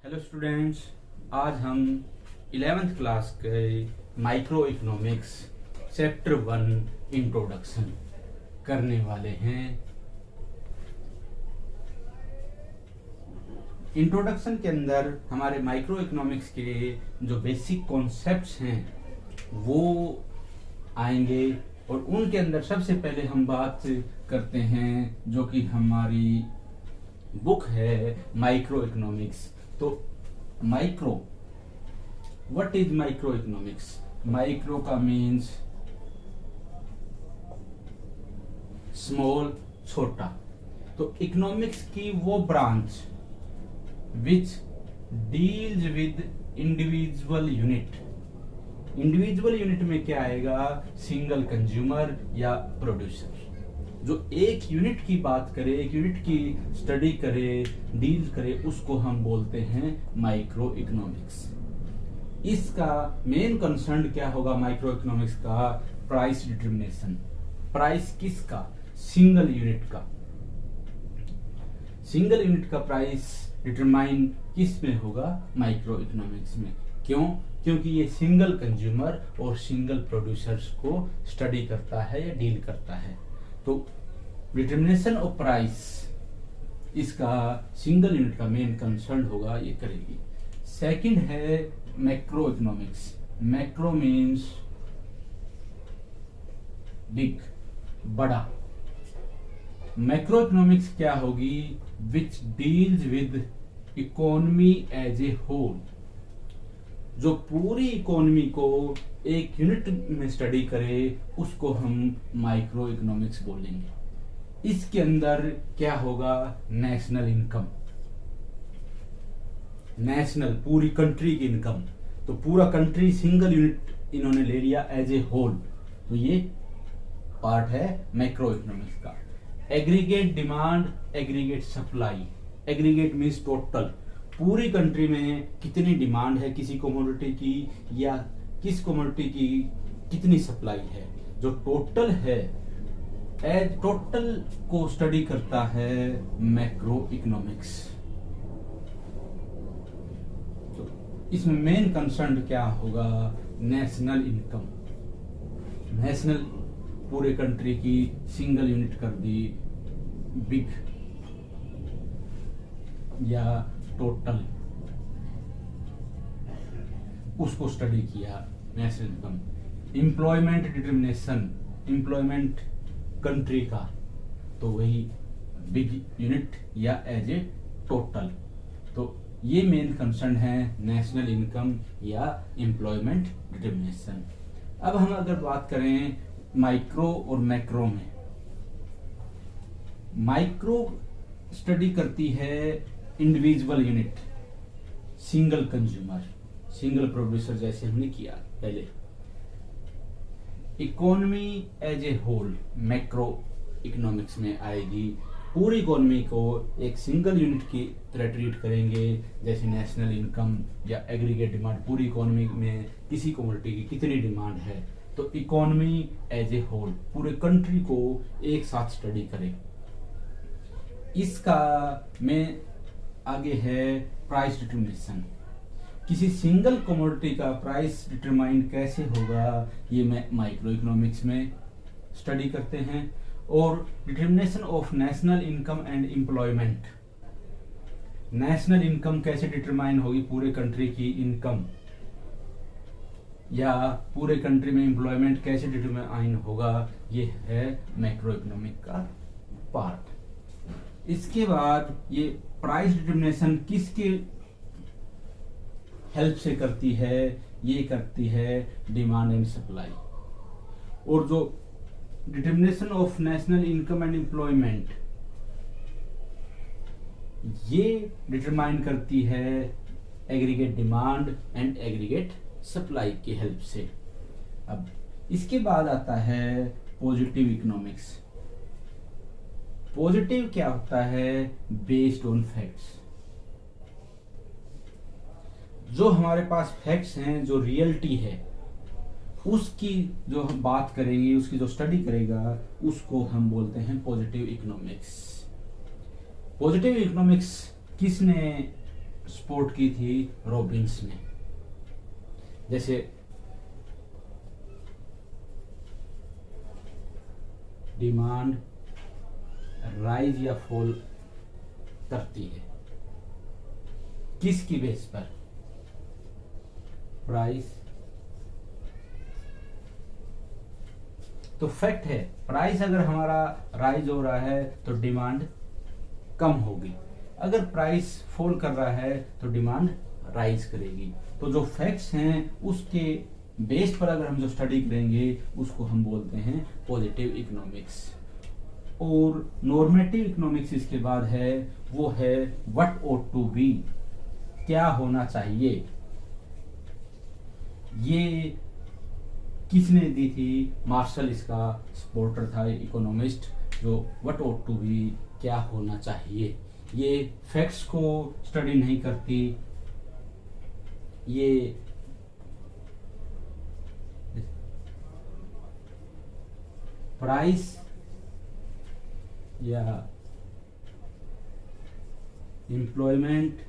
Hello students, आज हम 11th class के माइक्रो इकोनॉमिक्स चैप्टर 1 इंट्रोडक्शन करने वाले हैं। इंट्रोडक्शन के अंदर हमारे माइक्रो इकोनॉमिक्स के जो बेसिक कॉन्सेप्ट्स हैं वो आएंगे और उनके अंदर सबसे पहले हम बात करते हैं जो कि हमारी बुक है माइक्रो इकोनॉमिक्स। तो micro, what is micro economics? Micro का मीन्स स्मॉल, छोटा। तो इकोनॉमिक्स की वो branch which deals with individual unit. Individual unit में क्या आएगा? सिंगल कंज्यूमर या प्रोड्यूसर। जो एक यूनिट की बात करे, एक यूनिट की स्टडी करे, डील करे, उसको हम बोलते हैं माइक्रो इकोनॉमिक्स। इसका मेन कंसर्न क्या होगा माइक्रो इकोनॉमिक्स का? Price determination. प्राइस किसका? सिंगल यूनिट का। सिंगल यूनिट का प्राइस डिटरमाइन किस में होगा? माइक्रो इकोनॉमिक्स में। क्यों? क्योंकि ये सिंगल कंज्यूमर और सिंगल प्रोड्यूसर्स को स्टडी करता है या डील करता है। तो डिटर्मिनेशन ऑफ प्राइस इसका सिंगल यूनिट का मेन कंसर्न होगा, ये करेगी। सेकंड है macro economics. Macro means big, बड़ा। मैक्रो इकोनॉमिक्स क्या होगी? Which deals with economy as a whole. जो पूरी इकोनॉमी को एक यूनिट में स्टडी करे उसको हम माइक्रो इकोनॉमिक्स बोलेंगे। इसके अंदर क्या होगा? नेशनल इनकम, नेशनल पूरी कंट्री की इनकम। तो पूरा कंट्री सिंगल यूनिट इन्होंने ले लिया एज ए होल, तो ये पार्ट है मैक्रो इकोनॉमिक्स का। Aggregate demand, aggregate supply. Aggregate means total, पूरी कंट्री में कितनी डिमांड है किसी कमोडिटी की या किस कमोडिटी की कितनी सप्लाई है। जो टोटल है, एज टोटल को स्टडी करता है मैक्रो इकोनॉमिक्स। तो इसमें मेन कंसर्न क्या होगा? National income. नेशनल पूरे कंट्री की सिंगल यूनिट कर दी, बिग या टोटल, उसको स्टडी किया national income. Employment determination, employment country का, तो वही बिग यूनिट या एज ए टोटल। तो ये मेन कंसर्न है नेशनल इनकम या एम्प्लॉयमेंट डिटर्मिनेशन। अब हम अगर बात करें माइक्रो और मैक्रो में, माइक्रो स्टडी करती है individual unit, single consumer, single producer, जैसे हमने किया पहले। Economy as a whole macro economics में आएगी। पूरी इकोनॉमी को एक सिंगल यूनिट की तरह ट्रीट करेंगे, जैसे नेशनल इनकम या एग्रीगेट डिमांड। पूरी इकोनॉमी में किसी कमोडिटी की कितनी डिमांड है, तो इकोनॉमी एज ए होल पूरे कंट्री को एक साथ स्टडी करें। इसका में आगे है प्राइस डिटर्मिनेशन। किसी सिंगल कमोडिटी का प्राइस डिटरमाइन कैसे होगा, ये मैं माइक्रो इकोनॉमिक्स में स्टडी करते हैं। और determination of national income and employment. National income कैसे डिटरमाइन होगी? पूरे कंट्री की इनकम या पूरे कंट्री में एम्प्लॉयमेंट कैसे डिटरमाइन होगा, ये है मैक्रो इकोनॉमिक का पार्ट। इसके बाद ये प्राइस डिटर्मिनेशन किसके हेल्प से करती है? ये करती है डिमांड एंड सप्लाई। और जो determination of national income and employment, ये डिटरमाइन करती है aggregate demand and aggregate supply की हेल्प से। अब इसके बाद आता है पॉजिटिव इकोनॉमिक्स। पॉजिटिव क्या होता है? Based on facts. जो हमारे पास फैक्ट्स हैं, जो रियलिटी है, उसकी जो हम बात करेंगे, उसकी जो स्टडी करेगा, उसको हम बोलते हैं पॉजिटिव इकोनॉमिक्स। पॉजिटिव इकोनॉमिक्स किसने सपोर्ट की थी रॉबिन्स ने। जैसे डिमांड राइज या फॉल करती है किसकी बेस पर? प्राइस। तो फैक्ट है, प्राइस अगर हमारा राइज हो रहा है तो डिमांड कम होगी, अगर प्राइस फॉल कर रहा है तो डिमांड राइज करेगी। तो जो फैक्ट्स हैं उसके बेस पर अगर हम जो स्टडी करेंगे उसको हम बोलते हैं पॉजिटिव इकोनॉमिक्स। और नॉर्मेटिव इकोनॉमिक्स इसके बाद है, वो है व्हाट ought टू बी, क्या होना चाहिए। ये किसने दी थी? मार्शल इसका सपोर्टर था, इकोनॉमिस्ट, जो व्हाट ought टू बी, क्या होना चाहिए। ये फैक्ट्स को स्टडी नहीं करती, ये प्राइस या एम्प्लॉयमेंट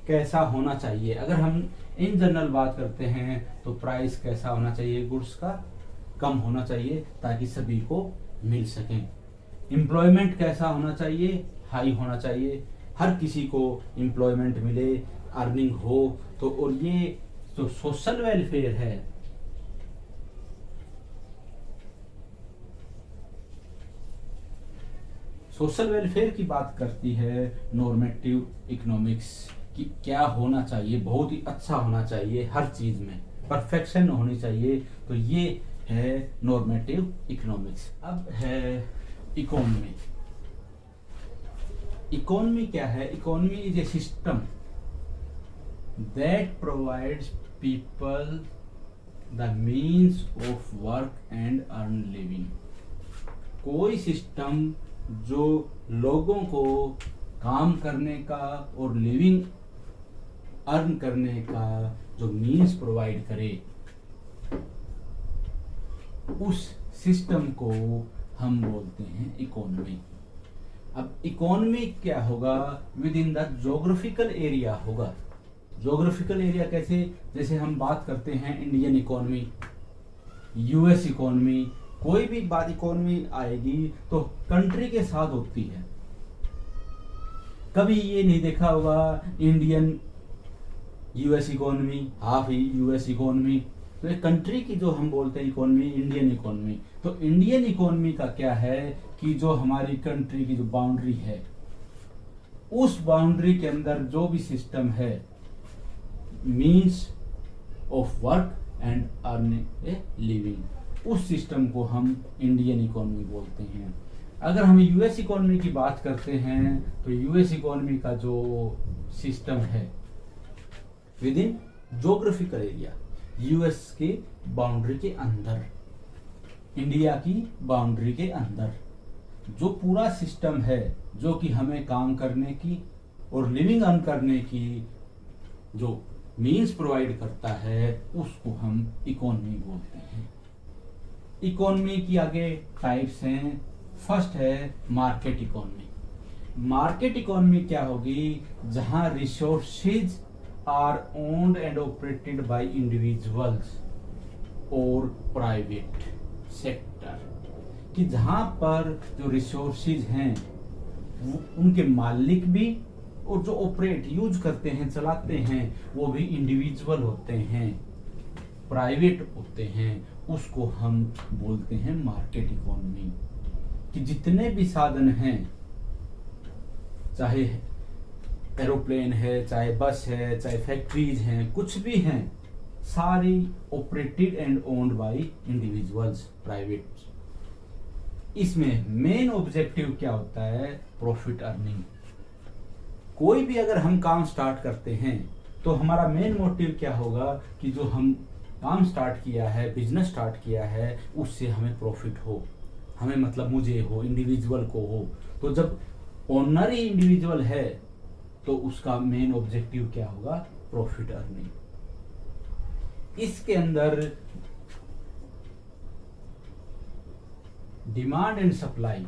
कैसा होना चाहिए। अगर हम इन जनरल बात करते हैं तो प्राइस कैसा होना चाहिए, गुड्स का कम होना चाहिए ताकि सभी को मिल सके। एम्प्लॉयमेंट कैसा होना चाहिए, हाई होना चाहिए, हर किसी को एम्प्लॉयमेंट मिले, अर्निंग हो। तो और ये जो सोशल वेलफेयर है, सोशल वेलफेयर की बात करती है नॉर्मेटिव इकोनॉमिक्स कि क्या होना चाहिए, बहुत ही अच्छा होना चाहिए, हर चीज में परफेक्शन होनी चाहिए। तो ये है नॉर्मेटिव इकोनॉमिक्स। अब है इकोनॉमी। इकोनॉमी क्या है? Economy is a system that provides people the means of work and earn living. कोई सिस्टम जो लोगों को काम करने का और लिविंग अर्न करने का जो मीन्स प्रोवाइड करे, उस सिस्टम को हम बोलते हैं इकोनॉमी। अब इकोनॉमी क्या होगा? With in the geographical area होगा। जोग्राफिकल एरिया कैसे? जैसे हम बात करते हैं इंडियन इकोनॉमी, यूएस इकोनॉमी, कोई भी बात इकोनॉमी आएगी तो कंट्री के साथ होती है। कभी ये नहीं देखा होगा Indian US economy, half US economy. तो एक कंट्री की जो हम बोलते हैं इकोनॉमी, इंडियन इकोनॉमी। तो इंडियन इकोनॉमी का क्या है कि जो हमारी कंट्री की जो बाउंड्री है, उस बाउंड्री के अंदर जो भी सिस्टम है, means of work and earning a living, उस सिस्टम को हम इंडियन इकोनॉमी बोलते हैं। अगर हम यूएस इकोनॉमी की बात करते हैं तो यूएस इकोनॉमी का जो सिस्टम है with in geographical area, US के बाउंड्री के अंदर, इंडिया की बाउंड्री के अंदर जो पूरा सिस्टम है, जो कि हमें काम करने की और लिविंग अर्न करने की जो मीन्स प्रोवाइड करता है, उसको हम इकोनॉमी बोलते हैं। इकोनॉमी की आगे टाइप्स हैं। फर्स्ट है मार्केट इकोनॉमी। मार्केट इकोनॉमी क्या होगी? जहां resources are owned and operated by individuals और प्राइवेट सेक्टर, कि जहां पर जो रिसोर्सेज हैं वो उनके मालिक भी, और जो ऑपरेट यूज करते हैं, चलाते हैं, वो भी इंडिविजुअल होते हैं, प्राइवेट होते हैं। उसको हम बोलते हैं मार्केट इकोनॉमी। कि जितने भी साधन हैं, चाहे एरोप्लेन है, चाहे बस है, चाहे फैक्ट्रीज हैं, कुछ भी हैं, सारी operated and owned by individuals, private. इसमें मेन ऑब्जेक्टिव क्या होता है? Profit earning. कोई भी अगर हम काम स्टार्ट करते हैं तो हमारा मेन मोटिव क्या होगा कि जो हम काम स्टार्ट किया है, बिजनेस स्टार्ट किया है, उससे हमें प्रॉफिट हो, हमें मतलब मुझे हो, इंडिविजुअल को हो। तो जब ओनर ही इंडिविजुअल है तो उसका मेन ऑब्जेक्टिव क्या होगा? Profit earning. इसके अंदर demand and supply,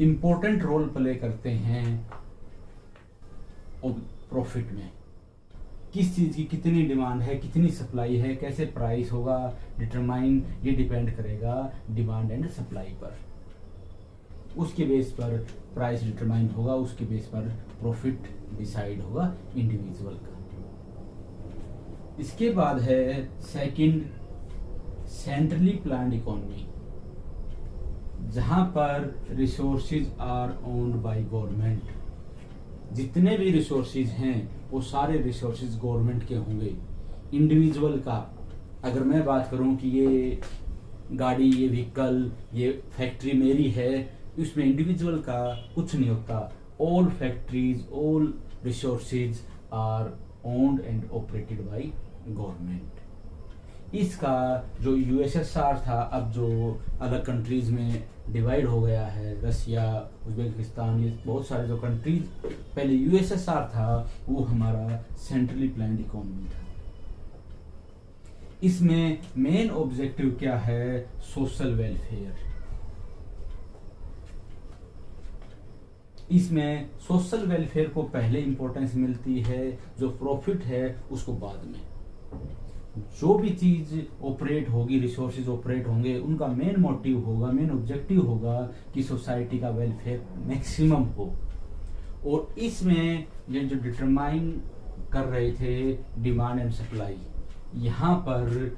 important role play करते हैं प्रॉफिट में। किस चीज की कितनी डिमांड है, कितनी सप्लाई है, कैसे प्राइस होगा डिटरमाइन, ये डिपेंड करेगा डिमांड एंड सप्लाई पर। उसके बेस पर प्राइस डिटरमाइन होगा, उसके बेस पर प्रॉफिट डिसाइड होगा इंडिविजुअल का। इसके बाद है सेकंड, सेंट्रली प्लान्ड इकोनॉमी, जहां पर resources are owned by government. जितने भी रिसोर्सेज हैं वो सारे रिसोर्सेज गवर्नमेंट के होंगे। इंडिविजुअल का अगर मैं बात करूं कि ये गाड़ी, ये व्हीकल, ये फैक्ट्री मेरी है, उसमें इंडिविजुअल का कुछ नहीं होता। All factories, all resources are owned and operated by government. इसका जो यूएसएसआर था, अब जो अलग कंट्रीज में डिवाइड हो गया है, रसिया, उज्बेकिस्तान, ये बहुत सारे जो कंट्रीज पहले यूएसएसआर था, वो हमारा सेंट्रली प्लान्ड इकोनॉमी था। इसमें मेन ऑब्जेक्टिव क्या है? Social welfare. इसमें सोशल वेलफेयर को पहले इंपॉर्टेंस मिलती है, जो प्रॉफिट है उसको बाद में। जो भी चीज ऑपरेट होगी, रिसोर्सेज ऑपरेट होंगे, उनका मेन मोटिव होगा, मेन ऑब्जेक्टिव होगा कि सोसाइटी का वेलफेयर मैक्सिमम हो। और इसमें ये जो डिटरमाइन कर रहे थे डिमांड एंड सप्लाई, यहाँ पर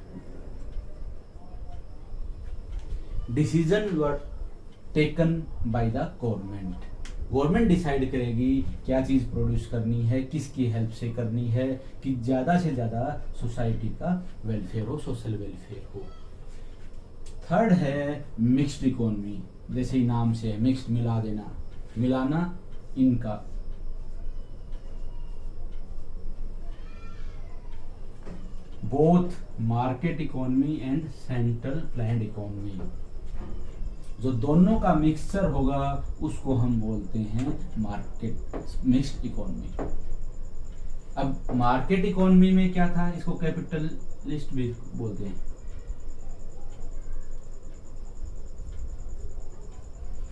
decision were taken by the government. Government decide करेगी क्या चीज प्रोड्यूस करनी है, किसकी हेल्प से करनी है, कि ज्यादा से ज्यादा सोसाइटी का वेलफेयर हो, सोशल वेलफेयर हो। थर्ड है मिक्स्ड इकोनॉमी, जैसे ही नाम से है मिक्स्ड, मिला देना, मिलाना इनका। Both market economy and central planned economy, जो दोनों का मिक्सचर होगा उसको हम बोलते हैं मार्केट मिक्स्ड इकोनॉमी। अब मार्केट इकोनॉमी में क्या था? इसको कैपिटलिस्ट भी बोलते हैं,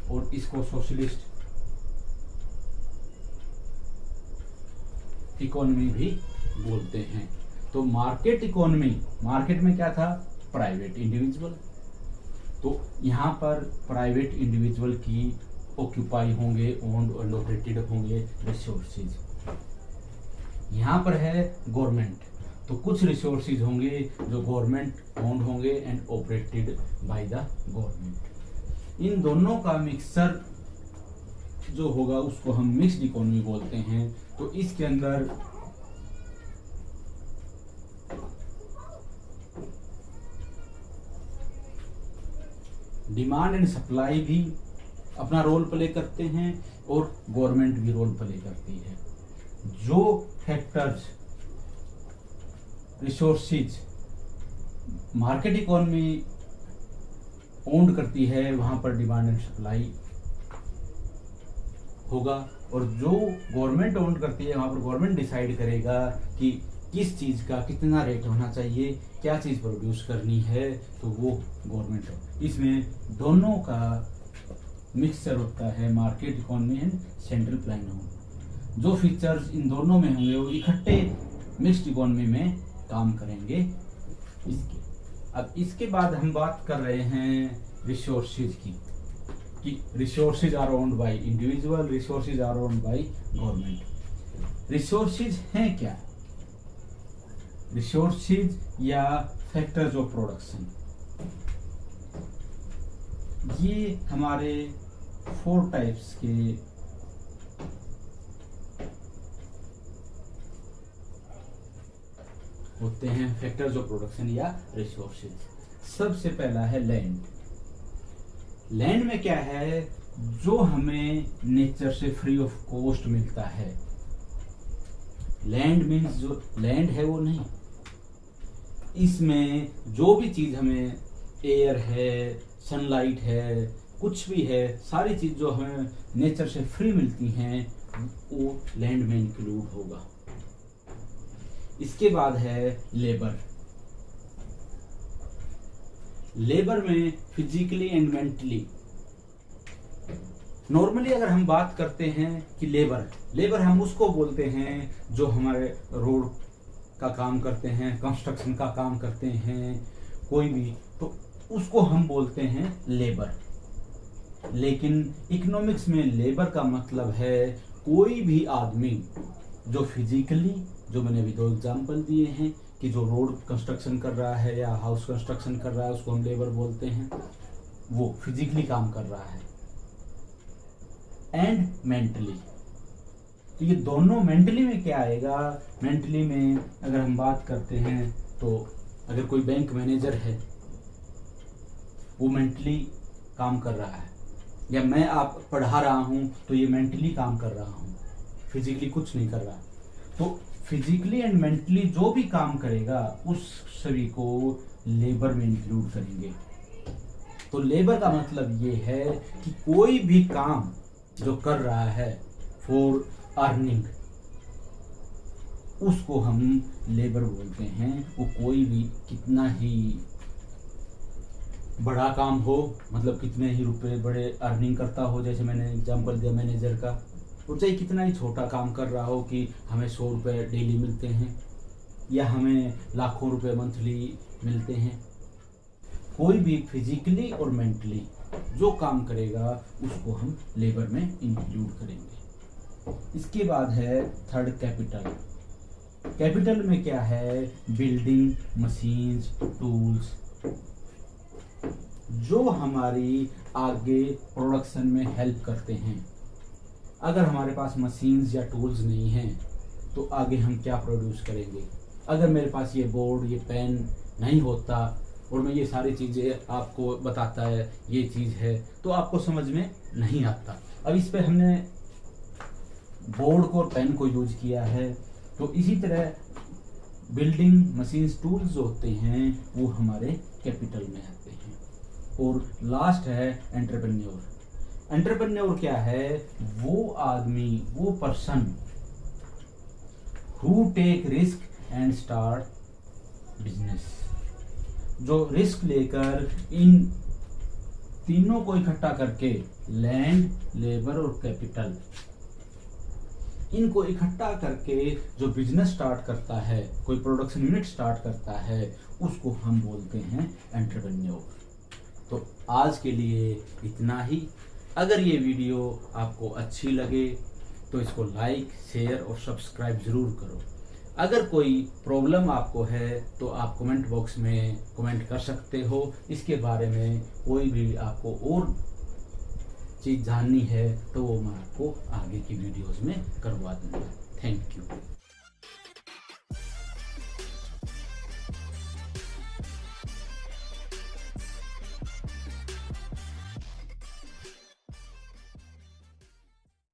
और इसको सोशलिस्ट इकोनॉमी भी बोलते हैं। तो मार्केट इकोनॉमी, मार्केट में क्या था? Private individual. तो यहाँ पर प्राइवेट इंडिविजुअल की ऑक्यूपाई होंगे, ओन्ड और ऑपरेटेड होंगे रिसोर्सेज। यहाँ पर है गवर्नमेंट, तो कुछ रिसोर्सेज होंगे जो गवर्नमेंट ओन्ड होंगे and operated by the government. इन दोनों का मिक्सचर जो होगा उसको हम मिक्स्ड इकोनॉमी बोलते हैं। तो इसके अंदर डिमांड एंड सप्लाई भी अपना रोल प्ले करते हैं और गवर्नमेंट भी रोल प्ले करती है। जो factors resources market economy owned करती है, वहां पर डिमांड एंड सप्लाई होगा, और जो गवर्नमेंट ओन्ड करती है वहां पर गवर्नमेंट डिसाइड करेगा कि किस चीज का कितना रेट होना चाहिए, क्या चीज प्रोड्यूस करनी है, तो वो गवर्नमेंट हो। इसमें दोनों का मिक्सचर होता है, market economy and central plan. जो फीचर्स इन दोनों में होंगे वो इकट्ठे मिक्स्ड इकोनॉमी में काम करेंगे। इसके अब इसके बाद हम बात कर रहे हैं रिसोर्सेज की, कि resources are owned by individual, resources are owned by government. Resources हैं क्या? रिसोर्सेज या फैक्टर्स ऑफ प्रोडक्शन, ये हमारे 4 टाइप्स के होते हैं, फैक्टर्स ऑफ प्रोडक्शन या रिसोर्सेज। सबसे पहला है लैंड। लैंड में क्या है? जो हमें नेचर से फ्री ऑफ कॉस्ट मिलता है। लैंड मीन्स जो लैंड है वो नहीं, इसमें जो भी चीज हमें, एयर है, सनलाइट है, कुछ भी है, सारी चीज जो हमें नेचर से फ्री मिलती हैं वो लैंड में इंक्लूड होगा। इसके बाद है लेबर। लेबर में फिजिकली एंड मेंटली नॉर्मली अगर हम बात करते हैं कि लेबर हम उसको बोलते हैं जो हमारे रोड का काम करते हैं, कंस्ट्रक्शन का काम करते हैं, कोई भी, तो उसको हम बोलते हैं लेबर। लेकिन इकोनॉमिक्स में लेबर का मतलब है कोई भी आदमी जो फिजिकली, जो मैंने अभी 2 एग्जांपल दिए हैं कि जो रोड कंस्ट्रक्शन कर रहा है या हाउस कंस्ट्रक्शन कर रहा है, उसको हम लेबर बोलते हैं, वो फिजिकली काम कर रहा है। एंड मेंटली, तो ये दोनों, मेंटली में क्या आएगा, मेंटली में अगर हम बात करते हैं तो अगर कोई बैंक मैनेजर है, वो मेंटली काम कर रहा है, या मैं आप पढ़ा रहा हूं तो ये मेंटली काम कर रहा हूं, फिजिकली कुछ नहीं कर रहा। तो फिजिकली एंड मेंटली जो भी काम करेगा उस सभी को लेबर में इंक्लूड करेंगे। तो लेबर का मतलब ये है कि कोई भी काम जो कर रहा है फॉर अर्निंग, उसको हम लेबर बोलते हैं। वो कोई भी कितना ही बड़ा काम हो, मतलब कितने ही रुपए बड़े अर्निंग करता हो, जैसे मैंने एग्जांपल दिया मैनेजर का, और चाहे कितना ही छोटा काम कर रहा हो कि हमें 100 रुपये डेली मिलते हैं या हमें लाखों रुपए मंथली मिलते हैं, कोई भी फिजिकली और मेंटली जो काम करेगा उसको हम लेबर में इंक्लूड करेंगे। इसके बाद है थर्ड कैपिटल। कैपिटल में क्या है, बिल्डिंग, मशीन्स, टूल्स, जो हमारी आगे प्रोडक्शन में हेल्प करते हैं। अगर हमारे पास मशीन्स या टूल्स नहीं हैं तो आगे हम क्या प्रोड्यूस करेंगे। अगर मेरे पास ये बोर्ड, ये पेन नहीं होता और मैं ये सारी चीज़ें आपको बताता है ये चीज़ है, तो आपको समझ में नहीं आता। अब इस पे हमने बोर्ड को और पेन को यूज किया है, तो इसी तरह बिल्डिंग, मशीन्स, टूल्स जो होते हैं वो हमारे कैपिटल में आते हैं। और लास्ट है एंटरप्रेन्योर। एंटरप्रेन्योर क्या है, वो आदमी, वो person who take risk and start business, जो रिस्क लेकर इन तीनों को इकट्ठा करके, लैंड, लेबर और कैपिटल, इनको इकट्ठा करके जो बिजनेस स्टार्ट करता है, कोई प्रोडक्शन यूनिट स्टार्ट करता है, उसको हम बोलते हैं एंटरप्रेन्योर। तो आज के लिए इतना ही। अगर ये वीडियो आपको अच्छी लगे तो इसको लाइक, शेयर और सब्सक्राइब ज़रूर करो। अगर कोई प्रॉब्लम आपको है तो आप कमेंट बॉक्स में कमेंट कर सकते हो। इसके बारे में कोई भी आपको और चीज़ जाननी है तो वो मैं आपको आगे की वीडियोस में करवा दूँगा। Thank you.